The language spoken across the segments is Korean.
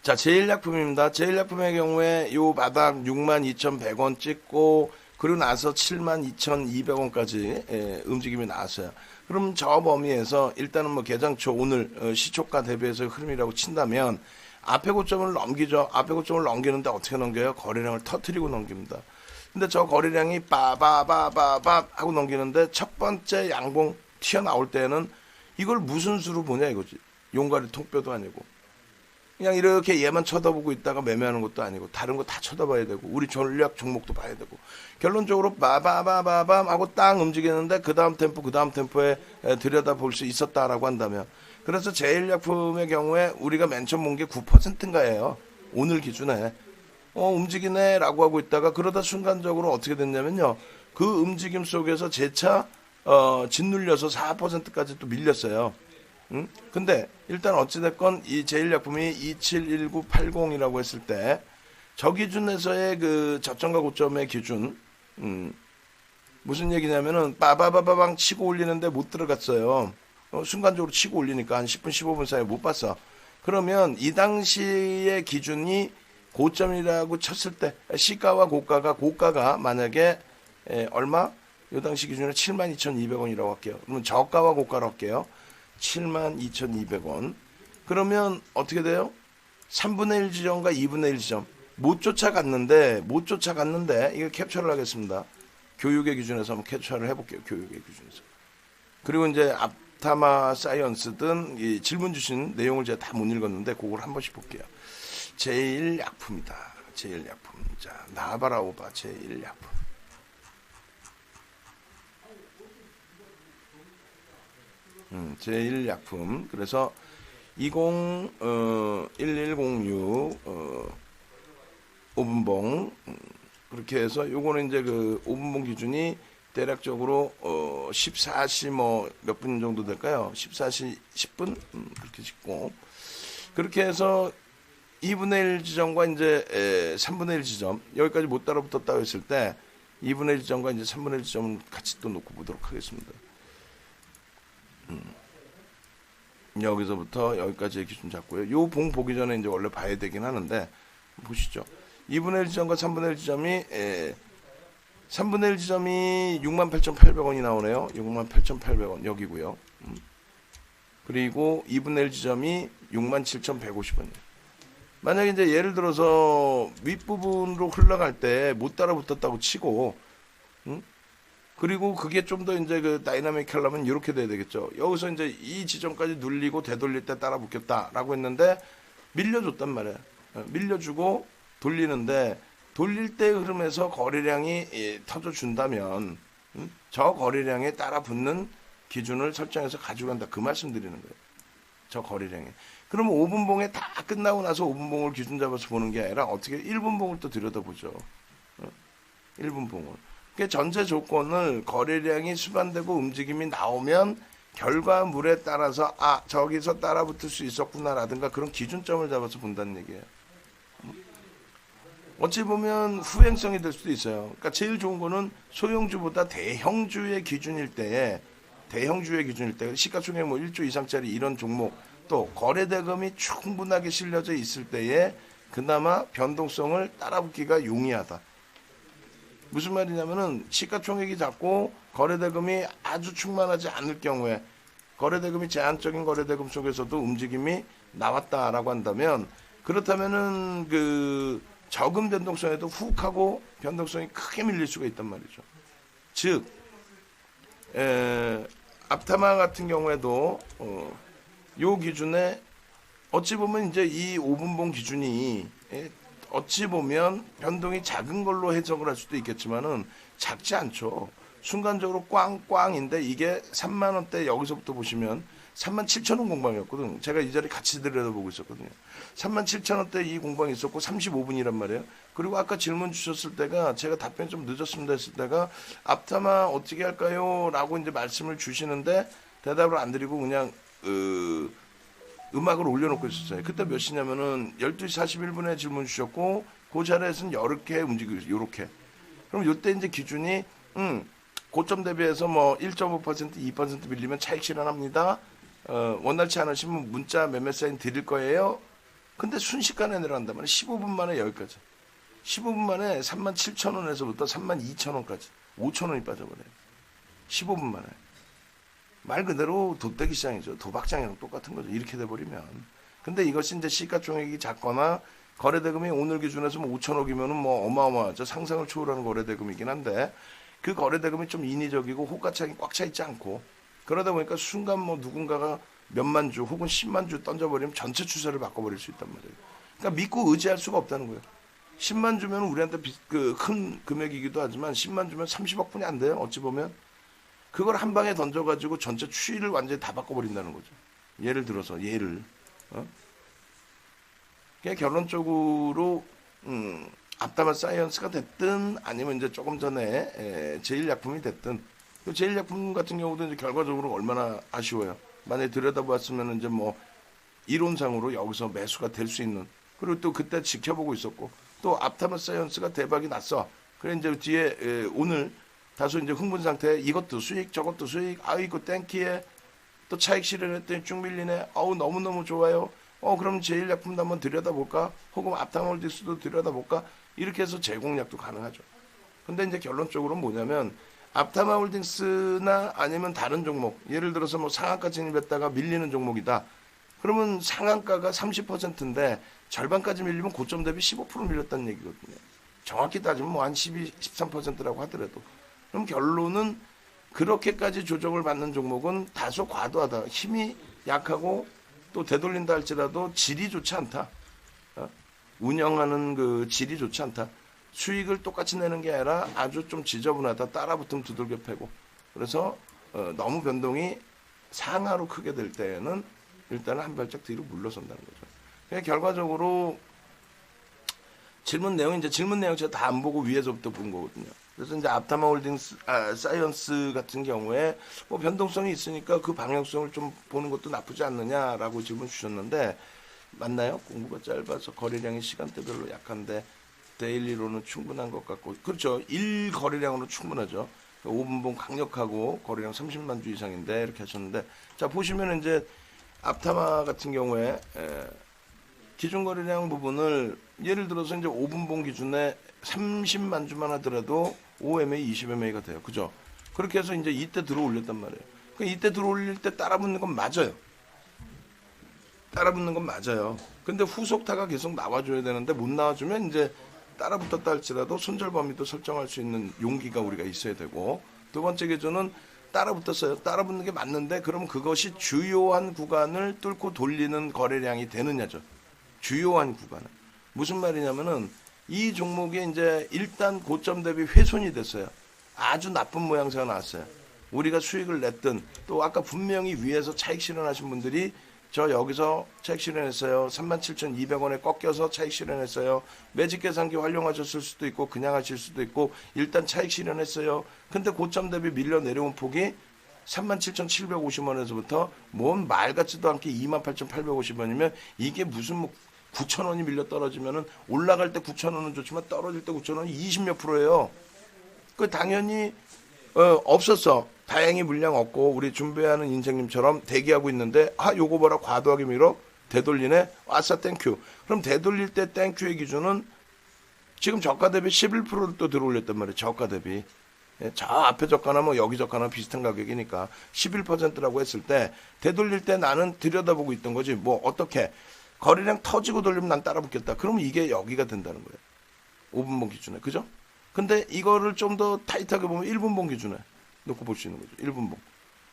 자, 제일약품입니다. 제일약품의 경우에 요 바닥 62,100원 찍고 그리고 나서 72,200원까지 움직임이 나왔어요. 그럼 저 범위에서 일단은 뭐 개장초 오늘 시초가 대비해서 흐름이라고 친다면 앞에 고점을 넘기죠. 앞에 고점을 넘기는데 어떻게 넘겨요? 거래량을 터트리고 넘깁니다. 근데 저 거래량이 빠바바바바 하고 넘기는데 첫 번째 양봉 튀어나올 때는 이걸 무슨 수로 보냐 이거지. 용가리 통뼈도 아니고. 그냥 이렇게 얘만 쳐다보고 있다가 매매하는 것도 아니고 다른 거 다 쳐다봐야 되고 우리 전략 종목도 봐야 되고 결론적으로 바바바바밤 하고 딱 움직이는데 그 다음 템포에 들여다볼 수 있었다라고 한다면 그래서 제일약품의 경우에 우리가 맨 처음 본 게 9%인가예요. 오늘 기준에 움직이네 라고 하고 있다가 그러다 순간적으로 어떻게 됐냐면요. 그 움직임 속에서 재차 짓눌려서 4%까지 또 밀렸어요. 근데 일단 어찌됐건 이 제일약품이 271980이라고 했을 때 저 기준에서의 그 저점과 고점의 기준 무슨 얘기냐면은 빠바바바방 치고 올리는데 못 들어갔어요. 순간적으로 치고 올리니까 한 10분 15분 사이에 못 봤어. 그러면 이 당시의 기준이 고점이라고 쳤을 때 시가와 고가가 만약에 얼마? 이 당시 기준으로 72,200원이라고 할게요. 그러면 저가와 고가로 할게요. 72,200원. 그러면 어떻게 돼요? 3분의 1 지점과 2분의 1 지점. 못 쫓아갔는데, 이거 캡처를 하겠습니다. 교육의 기준에서 한번 캡처를 해볼게요. 교육의 기준에서. 그리고 이제 앞타마 사이언스든 이 질문 주신 내용을 제가 다 못 읽었는데, 그걸 한 번씩 볼게요. 제일약품이다. 제일약품. 자, 나와봐라, 오바. 제일약품. 제일약품. 그래서 1106 5분봉 그렇게 해서 요거는 이제 그 5분봉 기준이 대략적으로 14시 뭐 몇 분 정도 될까요? 14시 10분 그렇게 짓고 그렇게 해서 2분의 1 지점과 이제 3분의 1 지점 여기까지 못 따라붙었다고 했을 때 2분의 1 지점과 이제 3분의 1 지점을 같이 또 놓고 보도록 하겠습니다. 여기서부터 여기까지의 기준 잡고요. 요 봉 보기 전에 이제 원래 봐야 되긴 하는데 보시죠. 2분의 1 지점과 3분의 1 지점이 3분의 1 지점이 68,800원이 나오네요. 68,800원 여기고요. 그리고 2분의 1 지점이 67,150원이에요. 만약에 이제 예를 들어서 윗부분으로 흘러갈 때 못 따라붙었다고 치고 그리고 그게 좀 더 이제 그 다이나믹 하려면 이렇게 돼야 되겠죠. 여기서 이제 이 지점까지 눌리고 되돌릴 때 따라 붙겠다라고 했는데 밀려줬단 말이에요. 밀려주고 돌리는데 돌릴 때 흐름에서 거래량이 터져준다면 저 거래량에 따라 붙는 기준을 설정해서 가져간다. 그 말씀 드리는 거예요. 저 거래량에. 그러면 5분봉에 다 끝나고 나서 5분봉을 기준 잡아서 보는 게 아니라 어떻게 1분봉을 또 들여다보죠. 1분봉을. 전제 조건을 거래량이 수반되고 움직임이 나오면 결과물에 따라서 저기서 따라붙을 수 있었구나라든가 그런 기준점을 잡아서 본다는 얘기예요. 어찌 보면 후행성이 될 수도 있어요. 그러니까 제일 좋은 거는 소형주보다 대형주의 기준일 때에 시가총액 뭐 1조 이상짜리 이런 종목 또 거래대금이 충분하게 실려져 있을 때에 그나마 변동성을 따라붙기가 용이하다. 무슨 말이냐면은 시가총액이 작고 거래대금이 아주 충만하지 않을 경우에 거래대금이 제한적인 거래대금 속에서도 움직임이 나왔다라고 한다면 그렇다면은 그 적은 변동성에도 훅 하고 변동성이 크게 밀릴 수가 있단 말이죠. 즉 앞타마 같은 경우에도 요 기준에 어찌 보면 이제 이 5분봉 기준이 어찌 보면 변동이 작은 걸로 해석을 할 수도 있겠지만은 작지 않죠. 순간적으로 꽝꽝인데 이게 3만 원대 여기서부터 보시면 37,000원 공방이었거든. 제가 이 자리 같이 들여다보고 있었거든요. 37,000원대 이 공방이 있었고 35분이란 말이에요. 그리고 아까 질문 주셨을 때가 제가 답변이 좀 늦었습니다 했을 때가 앞타마 어떻게 할까요? 라고 이제 말씀을 주시는데 대답을 안 드리고 그냥 음악을 올려놓고 있었어요. 그때 몇 시냐면은 12시 41분에 질문 주셨고 그 자리에서는 이렇게 움직이고 있어요. 요렇게. 그럼 이때 이제 기준이 고점 대비해서 뭐 1.5% 2% 밀리면 차익 실현합니다. 원활치 않으시면 문자 매매 사인 드릴 거예요. 근데 순식간에 내려간단 말이에요. 15분 만에 여기까지. 15분 만에 37,000원에서부터 32,000원까지 5,000원이 빠져버려요. 15분 만에. 말 그대로 돗대기 시장이죠. 도박장이랑 똑같은 거죠. 이렇게 돼버리면. 근데 이것이 이제 시가총액이 작거나 거래대금이 오늘 기준에서 뭐 5천억이면은 뭐 어마어마하죠. 상상을 초월하는 거래대금이긴 한데 그 거래대금이 좀 인위적이고 호가창이 꽉 차 있지 않고 그러다 보니까 순간 뭐 누군가가 몇만 주 혹은 10만 주 던져버리면 전체 추세를 바꿔버릴 수 있단 말이에요. 그러니까 믿고 의지할 수가 없다는 거예요. 10만 주면 우리한테 큰 금액이기도 하지만 10만 주면 30억 분이 안 돼요. 어찌 보면. 그걸 한 방에 던져가지고 전체 추이를 완전히 다 바꿔버린다는 거죠. 예를 들어서 예를. 그냥 결론적으로 앞다마 사이언스가 됐든 아니면 이제 조금 전에 제일약품이 됐든 그 제일약품 같은 경우도 이제 결과적으로 얼마나 아쉬워요. 만약에 들여다보았으면 이제 뭐 이론상으로 여기서 매수가 될 수 있는 그리고 또 그때 지켜보고 있었고 또 앞다마 사이언스가 대박이 났어. 그래 이제 뒤에 오늘 다소 이제 흥분 상태에 이것도 수익 저것도 수익 아이고 땡키에 또 차익 실현했더니 쭉 밀리네. 어우 너무너무 좋아요. 그럼 제일약품도 한번 들여다볼까? 혹은 앞타몰디스도 들여다볼까? 이렇게 해서 재공략도 가능하죠. 근데 이제 결론적으로 뭐냐면 앞타마홀딩스나 아니면 다른 종목 예를 들어서 뭐 상한가 진입했다가 밀리는 종목이다. 그러면 상한가가 30%인데 절반까지 밀리면 고점 대비 15% 밀렸다는 얘기거든요. 정확히 따지면 뭐 한 12, 13%라고 하더라도 그럼 결론은 그렇게까지 조정을 받는 종목은 다소 과도하다. 힘이 약하고 또 되돌린다 할지라도 질이 좋지 않다. 운영하는 그 질이 좋지 않다. 수익을 똑같이 내는 게 아니라 아주 좀 지저분하다. 따라붙으면 두들겨 패고. 그래서 너무 변동이 상하로 크게 될 때에는 일단은 한 발짝 뒤로 물러선다는 거죠. 그러니까 결과적으로 질문 내용 제가 다 안 보고 위에서부터 본 거거든요. 그래서 이제 앞타마 홀딩스, 사이언스 같은 경우에 뭐 변동성이 있으니까 그 방향성을 좀 보는 것도 나쁘지 않느냐라고 질문 주셨는데 맞나요? 공부가 짧아서 거래량이 시간대별로 약한데 데일리로는 충분한 것 같고 그렇죠. 1 거래량으로 충분하죠. 5분봉 강력하고 거래량 30만 주 이상인데 이렇게 하셨는데 자 보시면 이제 앞타마 같은 경우에 기준 거래량 부분을 예를 들어서 이제 5분봉 기준에 30만 주만 하더라도 5MA, 20MA가 돼요. 그죠? 그렇게 해서 이제 이때 들어 올렸단 말이에요. 그러니까 이때 들어 올릴 때 따라붙는 건 맞아요. 따라붙는 건 맞아요. 근데 후속타가 계속 나와줘야 되는데 못 나와주면 이제 따라붙었다 할지라도 손절 범위도 설정할 수 있는 용기가 우리가 있어야 되고 두 번째 기준은 따라붙었어요. 따라붙는 게 맞는데 그럼 그것이 주요한 구간을 뚫고 돌리는 거래량이 되느냐죠. 주요한 구간은. 무슨 말이냐면은 이 종목이 이제 일단 고점 대비 훼손이 됐어요. 아주 나쁜 모양새가 나왔어요. 우리가 수익을 냈든 또 아까 분명히 위에서 차익 실현하신 분들이 저 여기서 차익 실현했어요. 37,200원에 꺾여서 차익 실현했어요. 매직 계산기 활용하셨을 수도 있고 그냥 하실 수도 있고 일단 차익 실현했어요. 근데 고점 대비 밀려 내려온 폭이 37,750원에서부터 뭔 말 같지도 않게 28,850원이면 이게 무슨 뭐 9,000원이 밀려 떨어지면은 올라갈 때 9,000원은 좋지만 떨어질 때 9,000원이 20몇 프로예요. 그 당연히 없었어. 다행히 물량 없고 우리 준비하는 인생님처럼 대기하고 있는데 요거 봐라 과도하게 밀어 되돌리네. 아싸 땡큐. 그럼 되돌릴 때 땡큐의 기준은 지금 저가 대비 11%를 또 들어올렸단 말이에요. 저가 대비. 저 앞에 저가나 뭐 여기 저가나 비슷한 가격이니까 11%라고 했을 때 되돌릴 때 나는 들여다보고 있던 거지. 뭐 어떻게 거래량 터지고 돌리면 난 따라 붙겠다. 그러면 이게 여기가 된다는 거예요. 5분봉 기준에. 그죠? 근데 이거를 좀 더 타이트하게 보면 1분봉 기준에 놓고 볼 수 있는 거죠. 1분봉.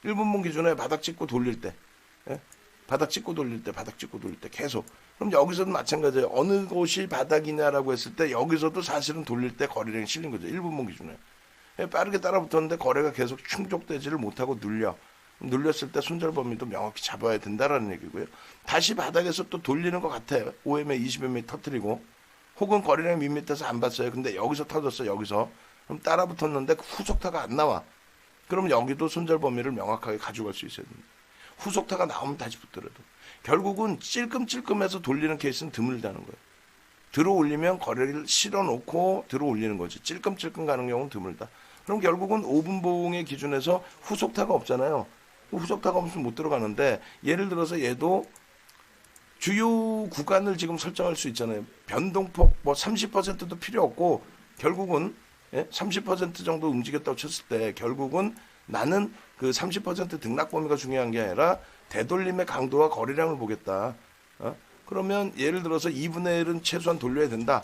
1분봉 기준에 바닥 찍고 돌릴 때. 예? 바닥 찍고 돌릴 때, 바닥 찍고 돌릴 때 계속. 그럼 여기서도 마찬가지예요. 어느 곳이 바닥이냐라고 했을 때 여기서도 사실은 돌릴 때 거래량이 실린 거죠. 1분봉 기준에. 예? 빠르게 따라 붙었는데 거래가 계속 충족되지를 못하고 눌려. 눌렸을 때 손절 범위도 명확히 잡아야 된다라는 얘기고요. 다시 바닥에서 또 돌리는 것 같아요. 5MA, 20MA 터뜨리고 혹은 거래량 밋밋해서 안 봤어요. 근데 여기서 터졌어. 여기서. 그럼 따라 붙었는데 후속타가 안 나와. 그럼 여기도 손절 범위를 명확하게 가져갈 수 있어야 됩니다. 후속타가 나오면 다시 붙더라도. 결국은 찔끔찔끔해서 돌리는 케이스는 드물다는 거예요. 들어 올리면 거래를 실어놓고 들어 올리는 거지. 찔끔찔끔 가는 경우는 드물다. 그럼 결국은 5분봉의 기준에서 후속타가 없잖아요. 후속타가 없으면 못 들어가는데 예를 들어서 얘도 주요 구간을 지금 설정할 수 있잖아요. 변동폭 뭐 30%도 필요 없고 결국은 30% 정도 움직였다고 쳤을 때 결국은 나는 그 30% 등락 범위가 중요한 게 아니라 되돌림의 강도와 거래량을 보겠다. 그러면 예를 들어서 2분의 1은 최소한 돌려야 된다.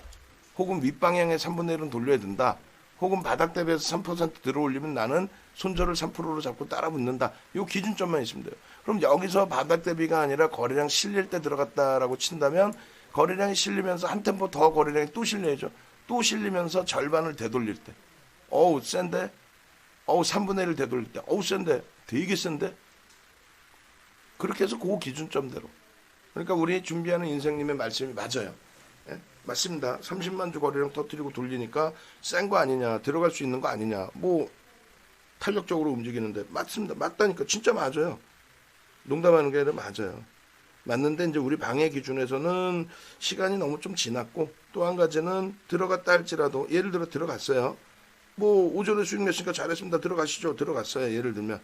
혹은 윗방향의 3분의 1은 돌려야 된다. 혹은 바닥 대비해서 3% 들어올리면 나는 손절을 3%로 잡고 따라 붙는다. 이 기준점만 있으면 돼요. 그럼 여기서 바닥 대비가 아니라 거래량 실릴 때 들어갔다라고 친다면 거래량이 실리면서 한 템포 더 거래량이 또 실려야죠. 또 실리면서 절반을 되돌릴 때. 어우 센데? 어우 3분의 1을 되돌릴 때. 어우 센데? 되게 센데? 그렇게 해서 그 기준점대로. 그러니까 우리 준비하는 인생님의 말씀이 맞아요. 맞습니다. 30만 주 거래량 터뜨리고 돌리니까 센 거 아니냐, 들어갈 수 있는 거 아니냐, 뭐 탄력적으로 움직이는데 맞습니다. 맞다니까 진짜 맞아요. 농담하는 게 아니라 맞아요. 맞는데 이제 우리 방해 기준에서는 시간이 너무 좀 지났고 또 한 가지는 들어갔다 할지라도 예를 들어 들어갔어요. 뭐 오전에 수익 냈으니까 잘했습니다. 들어가시죠. 들어갔어요. 예를 들면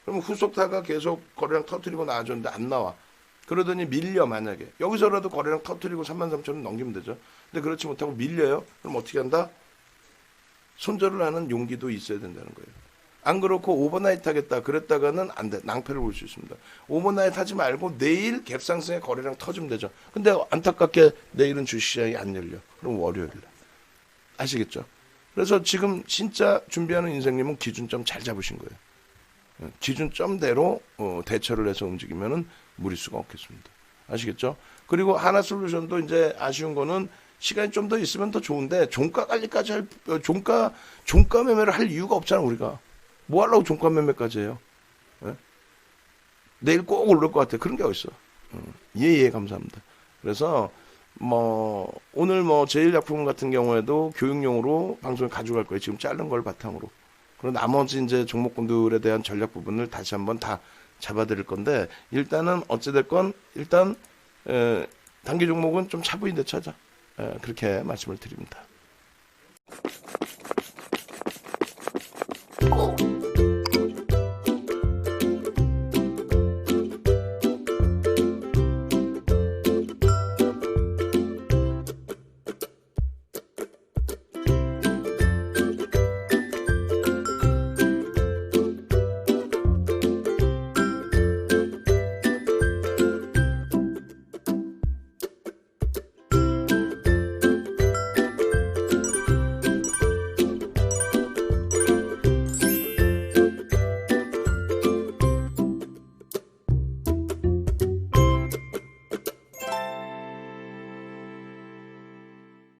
그러면 후속타가 계속 거래량 터뜨리고 나와줬는데 안 나와. 그러더니 밀려 만약에 여기서라도 거래량 터뜨리고 33,000원 넘기면 되죠. 근데 그렇지 못하고 밀려요. 그럼 어떻게 한다? 손절을 하는 용기도 있어야 된다는 거예요. 안 그렇고 오버나이트 하겠다 그랬다가는 안 돼. 낭패를 볼 수 있습니다. 오버나이트 하지 말고 내일 갭상승의 거래량 터지면 되죠. 근데 안타깝게 내일은 주식시장이 안 열려. 그럼 월요일날. 아시겠죠? 그래서 지금 진짜 준비하는 인생님은 기준점 잘 잡으신 거예요. 기준점대로 대처를 해서 움직이면은 무리수가 없겠습니다. 아시겠죠? 그리고 하나솔루션도 이제 아쉬운 거는 시간이 좀 더 있으면 더 좋은데 종가 관리까지 할 종가 매매를 할 이유가 없잖아 우리가. 뭐 하려고 종가 매매까지 해요? 내일 꼭 오를 것 같아. 그런 게 어딨어? 예, 감사합니다. 그래서 뭐 오늘 뭐 제일약품 같은 경우에도 교육용으로 방송에 가져갈 거예요. 지금 자른 걸 바탕으로. 그리고 나머지 이제 종목군들에 대한 전략 부분을 다시 한번 다 잡아드릴 건데 일단은 어찌됐건 일단 단기 종목은 좀 차분히 대처하자. 그렇게 말씀을 드립니다.